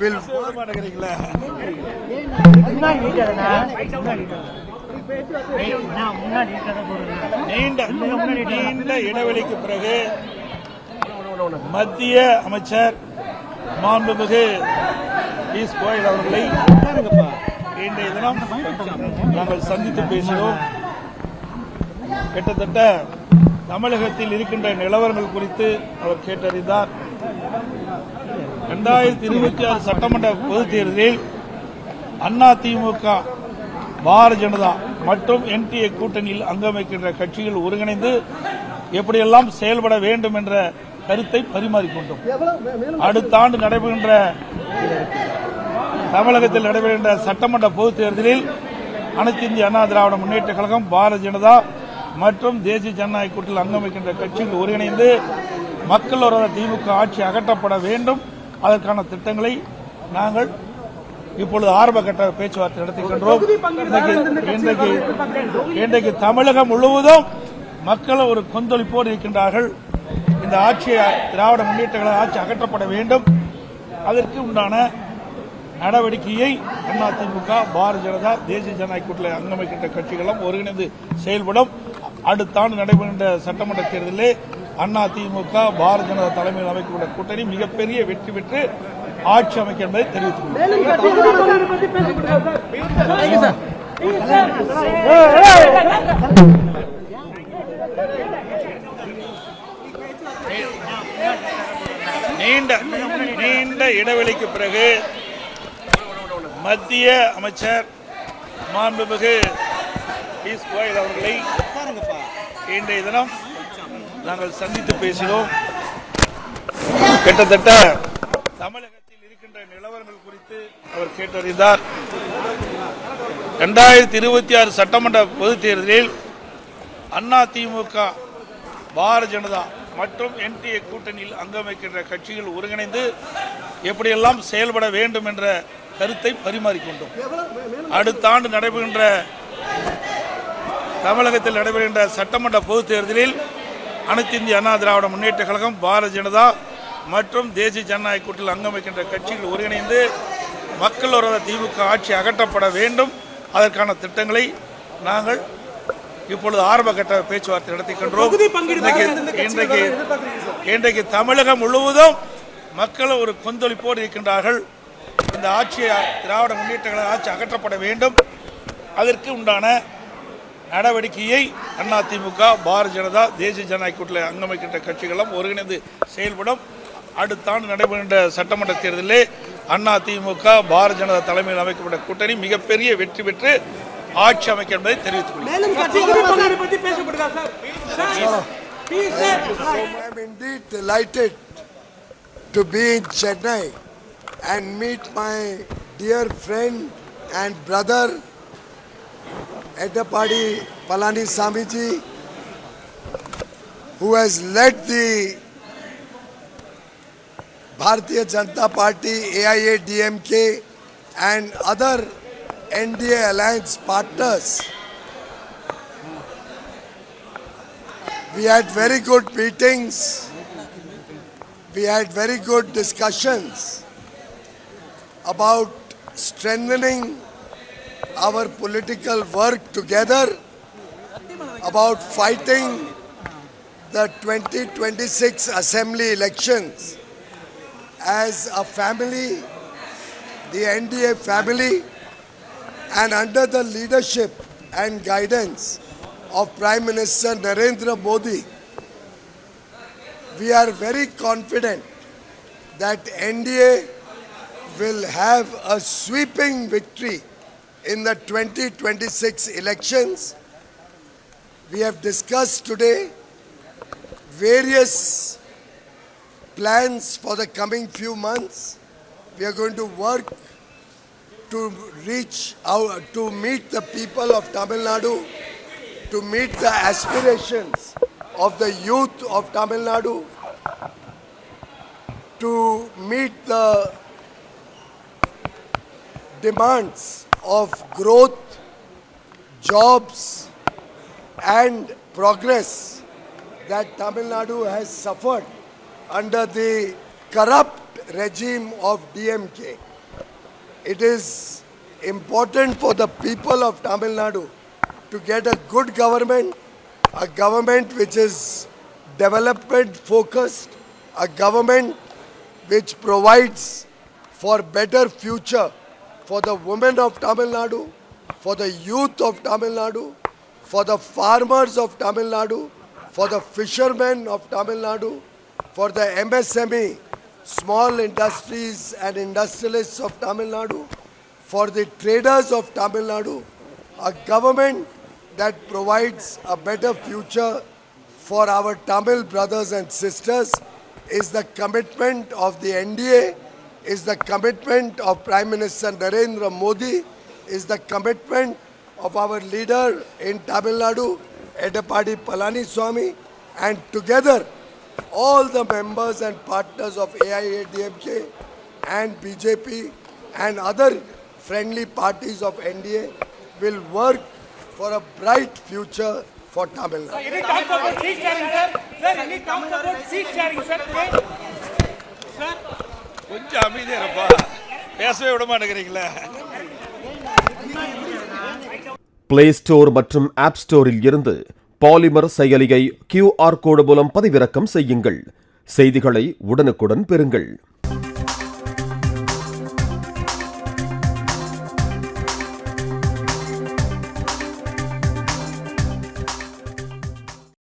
will நீண்ட இடைவெளிக்கு பிறகு மத்திய அமைச்சர் மாண்புமிகு பியூஷ் கோயல் அவர்களை இன்றைய தினம் நாங்கள் சந்தித்து பேசினோம். கிட்டத்தட்ட தமிழகத்தில் இருக்கின்ற நிலவரங்கள் குறித்து அவர் கேட்டறிந்தார். 2026 சட்டமன்ற பொதுத் தேர்தலில் அதிமுக, பாரதிய ஜனதா மற்றும் என்டிஏ கூட்டணியில் அங்கம் வைக்கின்ற கட்சிகள் ஒருங்கிணைந்து எப்படியெல்லாம் செயல்பட வேண்டும் என்ற கருத்தை பரிமாறிக்கொண்டோம். அடுத்த ஆண்டு நடைபெறுகின்ற தமிழகத்தில் நடைபெறுகின்ற சட்டமன்ற பொதுத் தேர்தலில் அனைத்து இந்திய அண்ணா திராவிட முன்னேற்ற கழகம், பாரதிய ஜனதா மற்றும் தேசிய ஜனநாயக கூட்டணியில் அங்கம் வைக்கின்ற கட்சிகள் ஒருங்கிணைந்து மக்கள் விரோத திமுக ஆட்சி அகற்றப்பட வேண்டும். அதற்கான திட்டங்களை நாங்கள் இப்பொழுது ஆரம்ப கட்ட பேச்சுவார்த்தை நடத்துகின்றோம். இன்றைக்கு தமிழகம் முழுவதும் மக்கள் ஒரு கொந்தளிப்போடு இருக்கின்றார்கள். இந்த ஆட்சியை, திராவிட முன்னேற்ற கழக ஆட்சி அகற்றப்பட வேண்டும். அதற்கு உண்டான நடவடிக்கையை அதிமுக, பாரதிய ஜனதா, தேசிய ஜனநாயக கூட்டணியில் அங்கம் வைக்கின்ற கட்சிகளும் ஒருங்கிணைந்து செயல்படும். அடுத்த ஆண்டு நடைபெறுகின்ற சட்டமன்ற தேர்தலில் அதிமுக, பாரதிய ஜனதா தலைமையில் அமைக்கப்பட்ட கூட்டணி மிகப்பெரிய வெற்றி பெற்று ஆட்சி அமைக்க என்பதை தெரிவித்துள்ளது. நீண்ட இடைவெளிக்கு பிறகு மத்திய அமைச்சர் மாண்புமிகு பியூஷ் கோயல் அவர்களை இன்றைய தினம் நாங்கள் சந்தித்து பேசினோம். கிட்டத்தட்ட தமிழகத்தில் இருக்கின்ற நிலவரங்கள் குறித்து அவர் கேட்டறிந்தார். 2026 சட்டமன்ற பொதுத் தேர்தலில் அதிமுக, பாரதிய ஜனதா மற்றும் என்டிஏ கூட்டணியில் அங்கம் வைக்கின்ற கட்சிகள் ஒருங்கிணைந்து எப்படியெல்லாம் செயல்பட வேண்டும் என்ற கருத்தை பரிமாறிக்கொண்டோம். அடுத்த ஆண்டு நடைபெறுகின்ற தமிழகத்தில் நடைபெறுகின்ற சட்டமன்ற பொதுத் தேர்தலில் அனைத்து இந்திய அண்ணா திராவிட முன்னேற்ற கழகம், பாரதிய ஜனதா மற்றும் தேசிய ஜனநாயக கூட்டணியில் அங்கம் வைக்கின்ற கட்சிகள் ஒருங்கிணைந்து மக்கள் விரோத திமுக ஆட்சி அகற்றப்பட வேண்டும். அதற்கான திட்டங்களை நாங்கள் இப்பொழுது ஆரம்ப கட்ட பேச்சுவார்த்தை நடத்துகின்றோம். இன்றைக்கு தமிழகம் முழுவதும் மக்கள் ஒரு கொந்தளிப்போடு இருக்கின்றார்கள். இந்த ஆட்சியை, திராவிட முன்னேற்ற கழக ஆட்சி அகற்றப்பட வேண்டும். அதற்கு உண்டான நடவடிக்கையை அதிமுக, பாரதிய ஜனதா, தேசிய ஜனநாயக கூட்டணியில் அங்கம் வைக்கின்ற கட்சிகளும் ஒருங்கிணைந்து செயல்படும். அடுத்த ஆண்டு நடைபெறுகின்ற சட்டமன்ற தேர்தலில் அதிமுக, பாரதிய ஜனதா தலைமையில் அமைக்கப்பட்ட கூட்டணி மிகப்பெரிய வெற்றி பெற்று ஆட்சி அமைக்க என்பதை தெரிவித்துள்ளது. I am indeed delighted to be in Chennai and meet my dear friend and brother Edappadi Palaniswamy ji, who has led the Bharatiya Janata Party, AIADMK and other NDA alliance partners. We had very good meetings. We had very good discussions about strengthening our political work together, about fighting the 2026 assembly elections as a family, the NDA family, and under the leadership and guidance of Prime Minister Narendra Modi. We are very confident that NDA will have a sweeping victory in the 2026 elections. We have discussed today various plans for the coming few months. We are going to work to reach out, to meet the people of Tamil Nadu, to meet the aspirations of the youth of Tamil Nadu, to meet the demands of growth, jobs and progress that Tamil Nadu has suffered under the corrupt regime of DMK. It is important for the people of Tamil Nadu to get a good government, a government which is development focused, a government which provides for better future for the women of Tamil Nadu, for the youth of Tamil Nadu, for the farmers of Tamil Nadu, for the fishermen of Tamil Nadu, for the MSME, small industries and industrialists of Tamil Nadu, for the traders of Tamil Nadu, a government that provides a better future for our Tamil brothers and sisters is the commitment of the NDA, is the commitment of Prime Minister Narendra Modi, is the commitment of our leader in Tamil Nadu, Edappadi Palaniswamy, and together all the members and partners of AIADMK and BJP and other friendly parties of NDA will work for a bright future for Tamil Nadu. Any talks about seat sharing, sir? Sir, any talks about seat sharing, sir? Sir? கொஞ்சம் அமைதியா இருப்பா, பேசவே விட மாட்டேங்கிறீங்களா? Play store மற்றும் app ஸ்டோரில் இருந்து polymer செயலியை QR கோடு மூலம் பதிவிறக்கம் செய்யுங்கள். செய்திகளை உடனுக்குடன் பெறுங்கள்.